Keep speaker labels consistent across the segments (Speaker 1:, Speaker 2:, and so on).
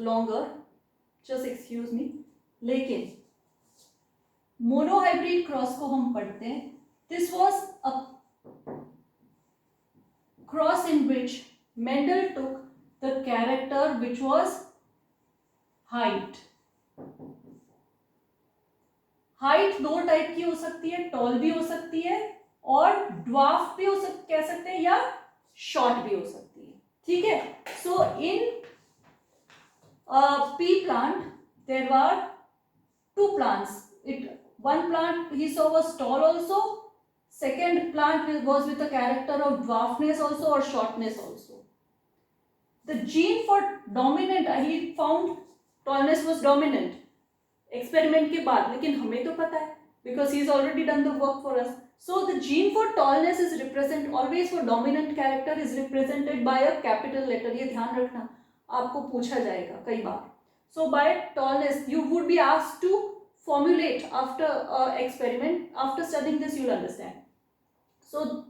Speaker 1: longer, just excuse me. लेकिन monohybrid cross को हम पढ़ते हैं. This was a cross in which Mendel took the character which was height. Height दो type की हो सकती है, टॉल भी हो सकती है और ड्वार्फ भी कह सकते हैं, या शॉर्ट भी हो सकती है. ठीक है. So in P plant there were two plants. One plant he saw was tall also. Second plant was with a character of dwarfness also or shortness also. The gene for dominant, he found tallness was dominant experiment के बाद, लेकिन हमें तो पता है because he has already done the work for us. So the gene for tallness is represent always for dominant character is represented by a capital letter. ये ध्यान रखना, आपको पूछा जाएगा कई बार. So by tallness you would be asked to formulate after experiment. After studying this you will understand. So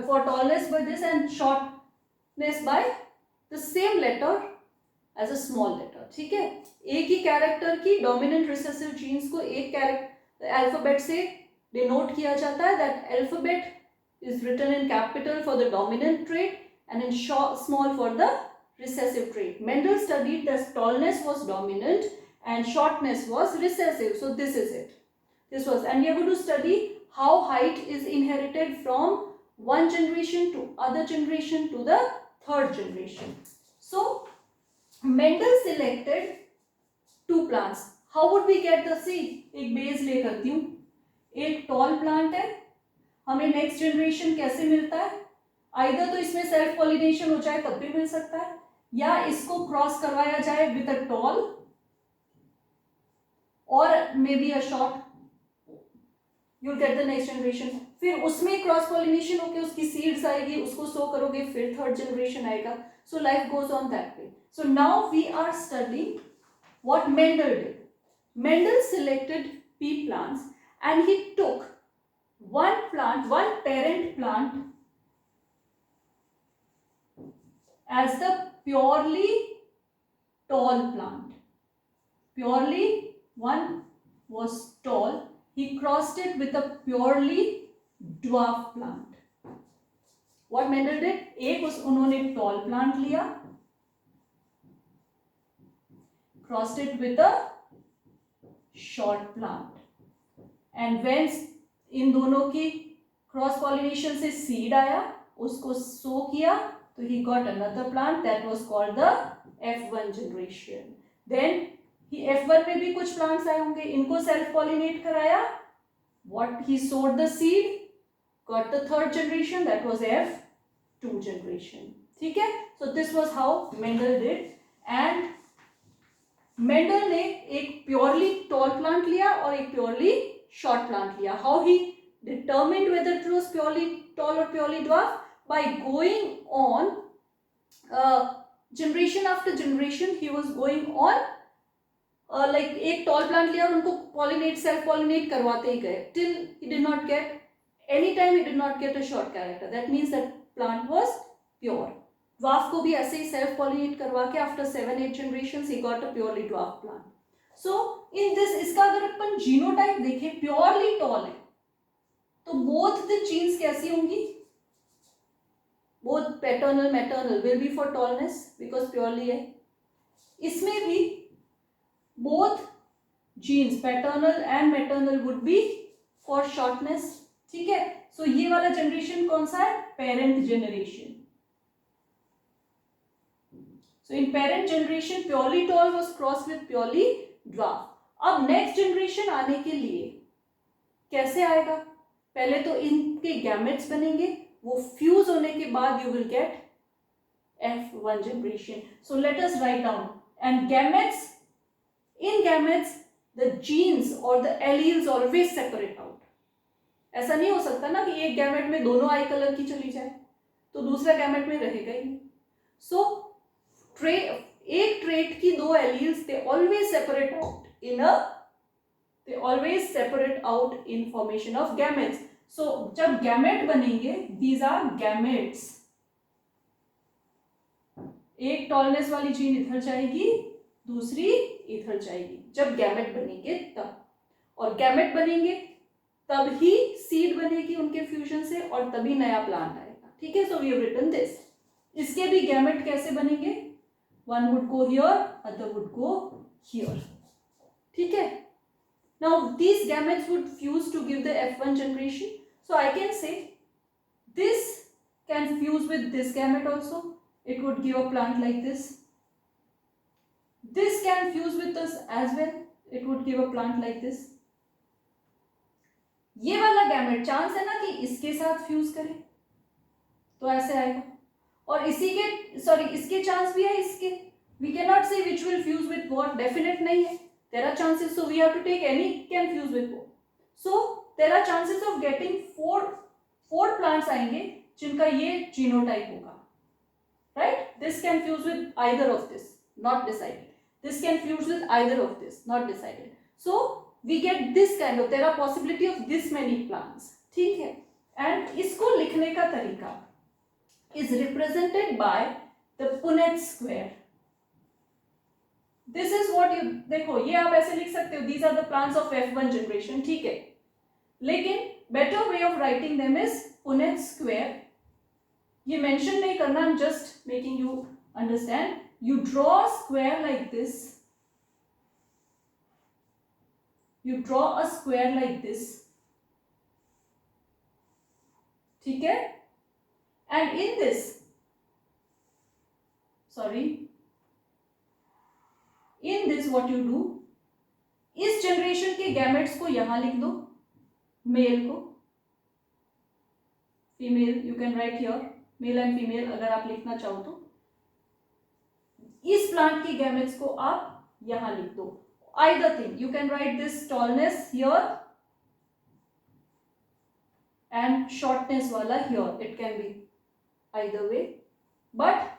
Speaker 1: for tallness by this and shortness by the same letter as a small letter. ठीक है. एक ही character की dominant recessive genes को एक character alphabet से denote किया जाता है. That alphabet is written in capital for the dominant trait and in small for the recessive trait. Mendel studied that tallness was dominant and shortness was recessive. So this is it. This was, and we are going to study how height is inherited from one generation to other generation to the third generation. So Mendel selected two plants. How would we get the seed? एक base ले करती हूँ. एक tall plant है, हमें next generation कैसे मिलता है? आइदर तो इसमें सेल्फ पॉलिनेशन हो जाए तब भी मिल सकता है, या इसको क्रॉस करवाया जाए विद अ टॉल और may be a short, you'll get the next generation. फिर उसमें क्रॉस पॉलिनेशन होके उसकी सीड्स आएगी, उसको सो करोगे, फिर थर्ड जनरेशन आएगा. So life goes on that way. So now we are studying what Mendel did. Mendel selected pea plants and he took one plant, one parent plant as the purely tall plant. Purely one was tall. He crossed it with a purely dwarf plant. What Mendel did? एक उन्होंने tall plant लिया, crossed it with a short plant, and when इन दोनों की cross pollination से seed आया, उसको सो किया, तो he got another plant that was called the F1 generation. Then F1 में भी कुछ प्लांट्स आए होंगे, इनको सेल्फ पॉलिनेट कराया, what he sowed the seed, got the third generation, that was F2 generation. ठीक है. So this was how Mendel did. And Mendel ने एक प्योरली टॉल प्लांट लिया और एक प्योरली शॉर्ट प्लांट लिया. How he determined whether it was purely tall or purely dwarf? By going on generation after generation, he was going on like एक tall plant लिया और उनको पॉलिनेट सेल्फ पॉलिनेट करवाते ही गए till he did not get any time he did not get a short character. That means that plant was pure. dwarf को भी ऐसे ही self pollinate करवा के after 7-8 generations he got a purely dwarf plant. So in this, इसका अगर अपन genotype देखें, purely toll है तो both the genes कैसी होंगी? Both paternal maternal will be for tallness because purely है. इसमें भी both genes paternal and maternal would be for shortness. ठीक है. So ये वाला जनरेशन कौन सा है? Parent generation. So in parent generation purely tall was crossed with purely dwarf. अब नेक्स्ट जनरेशन आने के लिए कैसे आएगा? पहले तो इनके गैमेट्स बनेंगे, वो फ्यूज होने के बाद you will get F1 generation. So let us write down. And gametes, in gametes the genes or the alleles always separate out. ऐसा नहीं हो सकता ना कि एक गैमेट में दोनों आई कलर की चली जाए तो दूसरा गैमेट में रहेगा ही नहीं. सो एक ट्रेट की दो alleles they always separate out in a they always separate out in formation of gametes. So जब gamete बनेंगे, these are gametes. एक टॉलनेस वाली जीन इधर जाएगी, दूसरी इधर जाएगी, जब गैमेट बनेंगे तब। और गैमेट बनेंगे तब ही सीड बनेगी उनके फ्यूजन से, और तभी नया प्लांट आएगा। ठीक है, so we have written this. इसके भी गैमेट कैसे बनेंगे, one would go here, other would go here. ठीक है, now these gametes would fuse to give the F1 generation. So I can say this can fuse with this gamete also, it would give a plant like this. This can fuse with this as well, it would give a plant like this. ये वाला gamete chance है ना कि इसके साथ fuse करे तो ऐसे आएगा, और इसी के सॉरी इसके चांस भी है, इसके वी कैन नॉट से which will fuse with what, definite नहीं है, there are chances, so we have to take any can fuse with both. So there are chances of getting four plants आएंगे जिनका ये genotype होगा, right? This can fuse with either of this, not decided. This can fuse with either of this, not decided. So we get this kind of, there are possibility of this many plants. ठीक है, and इसको लिखने का तरीका is represented by the Punnett square. This is what you, देखो ये आप ऐसे लिख सकते हो, these are the plants of F1 generation. ठीक है, लेकिन better way of writing them is Punnett square. ये मेंशन नहीं करना, I am just making you understand. You draw square like this, you draw a square like this. ठीक है, and in this, sorry, in this what you do, इस generation के gametes को यहां लिख दो, मेल को, female you can write here, male and female अगर आप लिखना चाहो तो। इस प्लांट के गैमेट्स को आप यहां लिख दो, either thing, you can write this tallness here and shortness wala here, it can be either way, but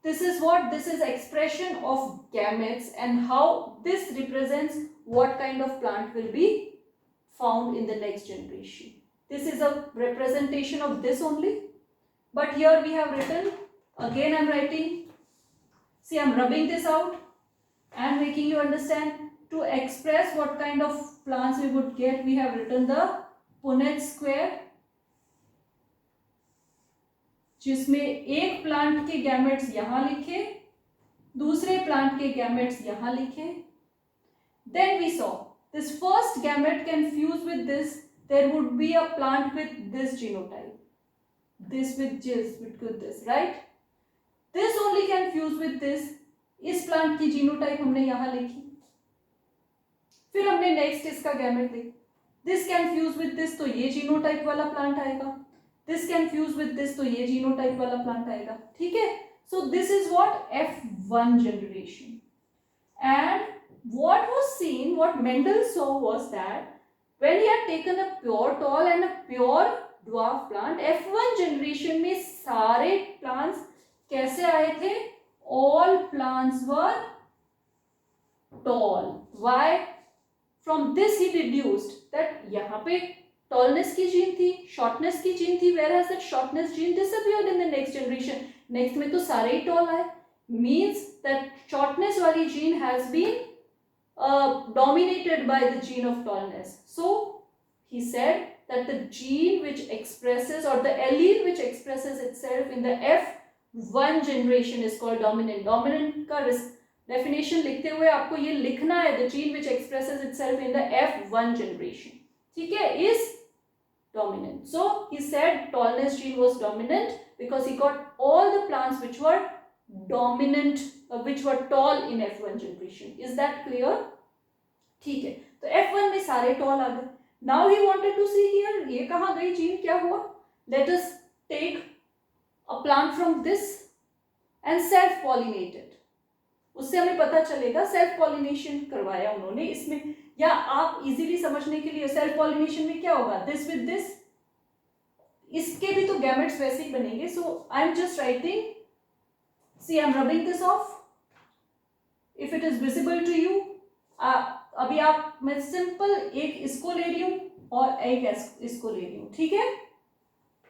Speaker 1: this is what, this is expression of gametes and how this represents what kind of plant will be found in the next generation. This is a representation of this only, but here we have written, again I am writing, see I am rubbing this out and making you understand. To express what kind of plants we would get, we have written the Punnett square, जिसमें एक plant के gametes यहां लिखे, दूसरे plant के gametes यहां लिखे. Then we saw this first gamete can fuse with this. There would be a plant with this genotype. This with this, right? This only can fuse with this. इस plant की genotype हमने यहाँ लिखी. फिर हमने next इसका gamete देखा. This can fuse with this, तो ये जीनोटाइप वाला प्लांट आएगा. This can fuse with this, तो ये जीनोटाइप वाला प्लांट आएगा. ठीक है? So this is what F1 generation. And what was seen, what Mendel saw was that when he had taken a pure tall and a pure dwarf plant, F1 generation में सारे plants कैसे आए थे? All plants were tall. Why? From this he deduced that यहाँ पे tallness की gene थी, shortness की जीन थी, whereas that shortness gene disappeared in the next generation. Next में तो सारे ही tall आए. Means that shortness वाली gene has been dominated by the gene of tallness. So he said that the gene which expresses, or the allele which expresses itself in the F1 generation is called dominant. Dominant का definition लिखते हुए आपको ये लिखना है, the gene which expresses itself in the F1 generation. ठीक है, is dominant. So he said tallness gene was dominant because he got all the plants which were dominant, which were tall in F1 generation. Is that clear? ठीक है, तो F1 में सारे tall आ गए. Now he wanted to see here, ये कहाँ गई gene, क्या हुआ? Let us take a plant from this and self pollinate it. उससे हमें पता चलेगा, सेल्फ पॉलिनेशन करवाया उन्होंने इसमें. या आप इजीली समझने के लिए, सेल्फ पॉलिनेशन में क्या होगा? दिस विद दिस, इसके भी तो गैमेट्स वैसे ही बनेंगे. So I am just writing, see I am rubbing this off, if it is visible to you. अभी आप, मैं सिंपल एक इसको ले रही हूं और एक इसको ले रही हूं. ठीक है,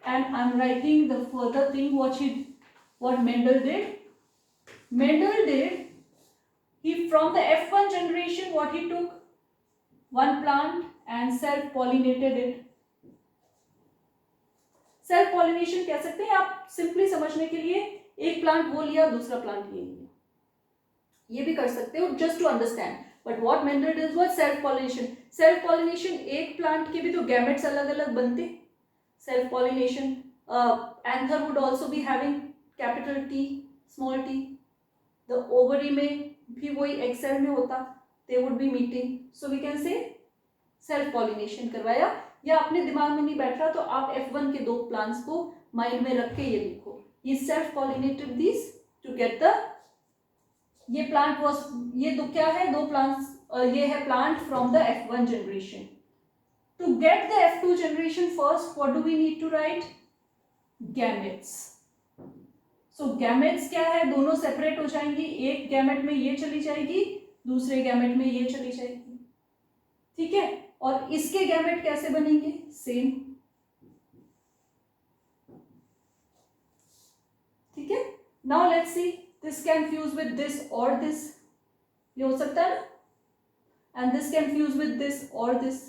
Speaker 1: and I am writing the further thing what Mendel did. Mendel did, he from the F1 generation, what he took, one plant and self pollinated it. Self pollination कह सकते हैं आप सिंपली समझने के लिए, एक प्लांट वो लिया दूसरा प्लांट ये लिया, ये भी कर सकते हो just to understand. But what Mendel did was self pollination. Self pollination, एक प्लांट के भी तो गैमेट्स अलग अलग बनते. Self pollination, anther would also be having capital T small T. The ovary में भी वही एक्सेल में होता, they would be meeting. So we can say self pollination करवाया. या अपने दिमाग में नहीं बैठ रहा तो आप F1 के दो प्लांट्स को माइंड में रख के ये लिखो, ये self pollinated this to get the, ये प्लांट वाज, ये दो क्या है, दो प्लांट्स, ये है plant from the F1 generation. To get the F2 generation first what do we need to write, gametes. So gametes क्या है, दोनों सेपरेट हो जाएंगी, एक गैमेट में ये चली जाएगी, दूसरे गैमेट में ये चली जाएगी. ठीक है, और इसके गैमेट कैसे बनेंगे, सेम. ठीक है, now let's see, this can fuse with this और दिस, ये हो सकता है ना, and this can fuse with this और दिस.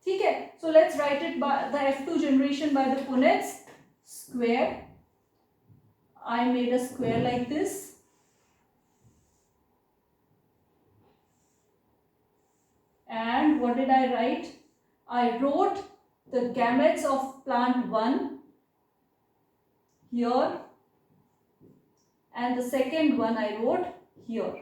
Speaker 1: ठीक है, so let's write it by the F2 generation by the Punnet's square. I made a square like this. And what did I write? I wrote the gametes of plant 1 here and the second one I wrote here.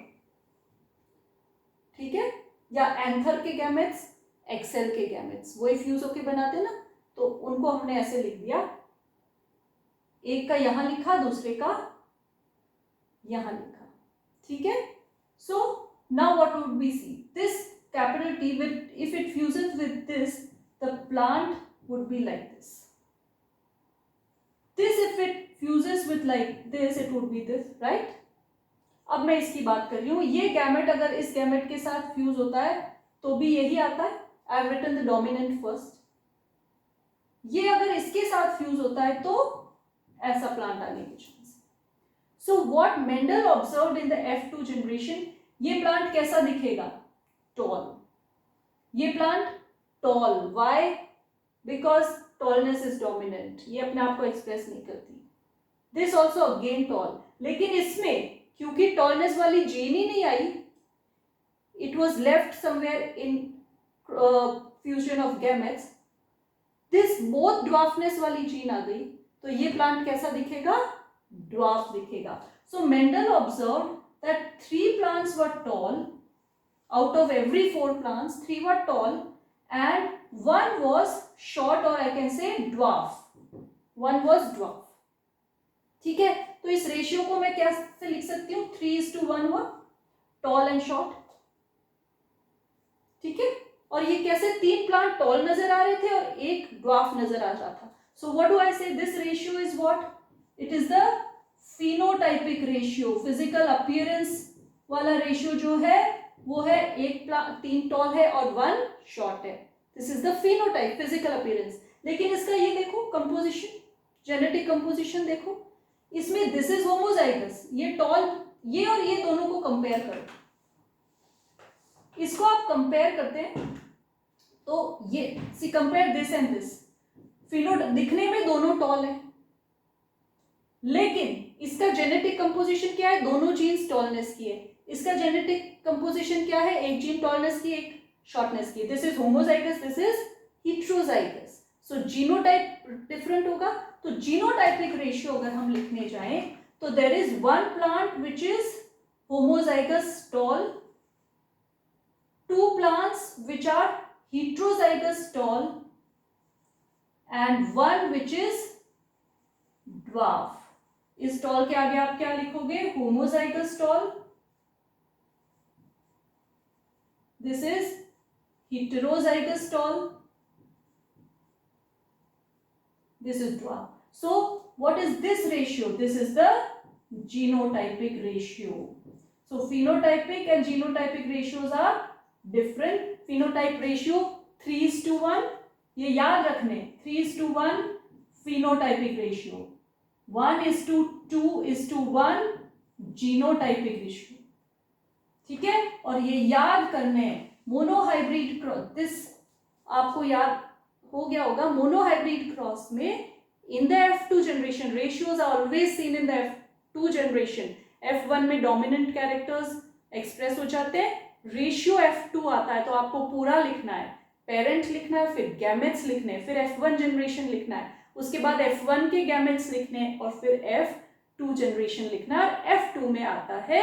Speaker 1: ठीक है, या anther के gametes, Excel के gametes वही fuse होके बनाते ना, तो उनको हमने ऐसे लिख दिया, एक का यहां लिखा दूसरे का यहां लिखा. ठीक है, so now what would we see, this capital T with, if it fuses with this, the plant would be like this. This if it fuses with like this, it would be this, right? अब मैं इसकी बात कर रही हूँ, ये gamete अगर इस गैमेट के साथ फ्यूज होता है तो भी यही आता है. I have written the dominant first. ये अगर इसके साथ फ्यूज होता है तो ऐसा प्लांट आने की chance. So what Mendel observed in the F2 generation, ये प्लांट कैसा दिखेगा, tall. ये plant tall. Why? Because tallness is dominant. ये अपने आप को एक्सप्रेस नहीं करती. This also again tall. लेकिन इसमें क्योंकि tallness वाली जीन ही नहीं आई, it was left somewhere in fusion of gametes. This both dwarfness वाली जीन आ गई, तो ये प्लांट कैसा दिखेगा, dwarf दिखेगा. So Mendel observed that 3 plants were tall. Out of every 4 plants, 3 were tall and 1 was short, or I can say dwarf. 1 was dwarf. ठीक है, तो इस रेशियो को मैं कैसे लिख सकती हूँ, 3:1 हुआ, tall and short. ठीक है, और ये कैसे, 3 प्लांट tall नजर आ रहे थे और एक dwarf नजर आ रहा था. So what do I say, this ratio is what? It is the phenotypic ratio. Physical appearance वाला रेशियो जो है वो है, एक 3 टॉल है और 1 शॉर्ट है. This is the phenotype, physical appearance. लेकिन इसका ये देखो कंपोजिशन, जेनेटिक कंपोजिशन देखो, इसमें दिस इज होमोजाइगस, ये टॉल, ये और ये दोनों को कंपेयर करो, इसको आप कंपेयर करते हैं तो ये see compare this and this, फिनो दिखने में दोनों टॉल है, लेकिन इसका जेनेटिक कंपोजिशन क्या है, दोनों जीन्स टॉलनेस की है. इसका जेनेटिक कंपोजिशन क्या है, एक जीन टॉलनेस की एक शॉर्टनेस की. This is homozygous, this is heterozygous. So genotype different होगा. तो जीनोटाइपिक रेशियो अगर हम लिखने जाएं तो there is one plant which is homozygous tall, 2 plants which are heterozygous tall, and 1 which is dwarf. इस tall के आगे आप क्या लिखोगे, homozygous tall. This is heterozygous tall. This is dwarf. So what is this ratio? This is the genotypic ratio. So phenotypic and genotypic ratios are different. Phenotype ratio 3:1, ये याद रखने, 3:1 phenotypic ratio, 1:2:1 genotypic ratio, ठीक है। और ये याद करने monohybrid cross, this आपको याद हो गया होगा, मोनोहाइब्रिड क्रॉस में in the F2 generation ratios are always seen in the F2 generation. F1 में डोमिनेंट कैरेक्टर्स एक्सप्रेस हो जाते हैं, रेशियो F2 आता है तो आपको पूरा लिखना है, पेरेंट लिखना है, फिर गैमेट्स लिखने हैं, फिर F1 जनरेशन लिखना है, उसके बाद F1 के गैमेट्स लिखने हैं और फिर F2 जनरेशन लिखना है। F2 में आता है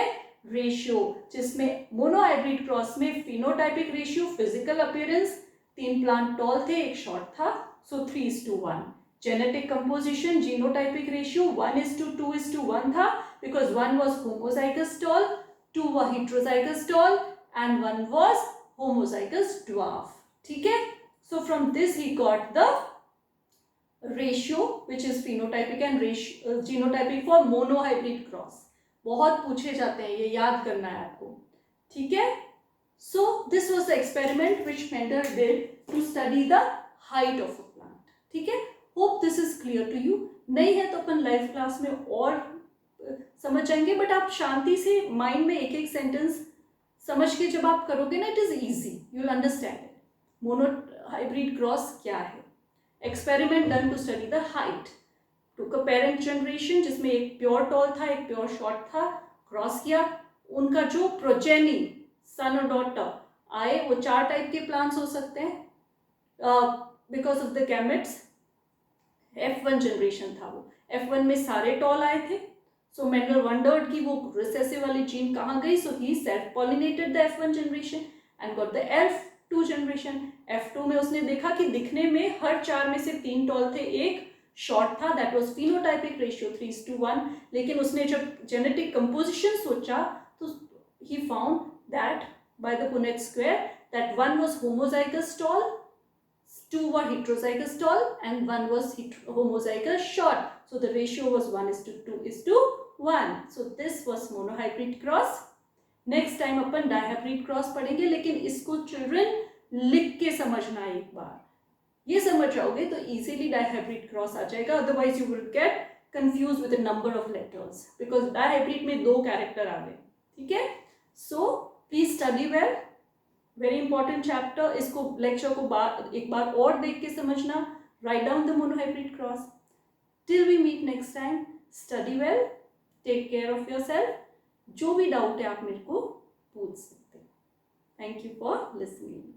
Speaker 1: रेशियो, जिसमें मोनोहाइब्रिड क्रॉस में phenotypic ratio, physical appearance, 3 plant tall थे, 1 शॉर्ट था, सो 3:1। जेनेटिक कंपोजिशन जीनोटाइपिक रेशियो 1:2:1 था, because 1 was homozygous tall, 2 were heterozygous tall and 1 was homozygous dwarf, ठीक है। So from this he got the ratio which is phenotypic and genotypic for monohybrid cross। बहुत पूछे जाते हैं, ये याद करना है आपको, ठीक है। So this was the experiment which Mendel did to study the height of a plant, ठीक है। Hope this is clear to you। नहीं है तो अपन लाइव क्लास में और समझ जाएंगे, बट आप शांति से माइंड में एक एक सेंटेंस समझ के जब आप करोगे ना, it is easy, you will understand it. Monohybrid cross क्या है? Experiment done to study the height, to a parent generation जिसमें एक प्योर टॉल था, एक प्योर शॉर्ट था, क्रॉस किया, उनका जो प्रोजेनी सन और डॉटर आए, वो 4 टाइप के प्लांट्स हो सकते हैं because of the gametes. F1 generation था वो, F1 में सारे टॉल आए थे, सो मेंडल वंडर्ड कि वो रिसेसिव वाली जीन कहाँ गई, so he self pollinated the F1 generation and got the F2 generation. F2 में उसने देखा कि दिखने में हर 4 में से 3 टॉल थे, 1 शॉर्ट था, दैट वाज फिनोटाइपिक रेशियो 3:1। लेकिन उसने जब जेनेटिक कंपोजिशन सोचा तो he found that by the Punnett square that 1 was homozygous tall, 2 were heterozygous tall and 1 was homozygous short, so the ratio was 1:2:1। so this was monohybrid cross। next time upon dihybrid cross पढ़ेंगे, लेकिन इसको children लिख के समझना है। एक बार ये समझ जाओगे तो इजीली dihybrid cross आ जाएगा, otherwise you will get confused with the number of letters because dihybrid में 2 कैरेक्टर आ गए, ठीक है। so please study well, very important chapter. इसको लेक्चर को एक बार और देख के समझना, write down the monohybrid cross. Till we meet next time, study well, take care of yourself. जो भी डाउट है आप मेरे को पूछ सकते हैं। Thank you for listening.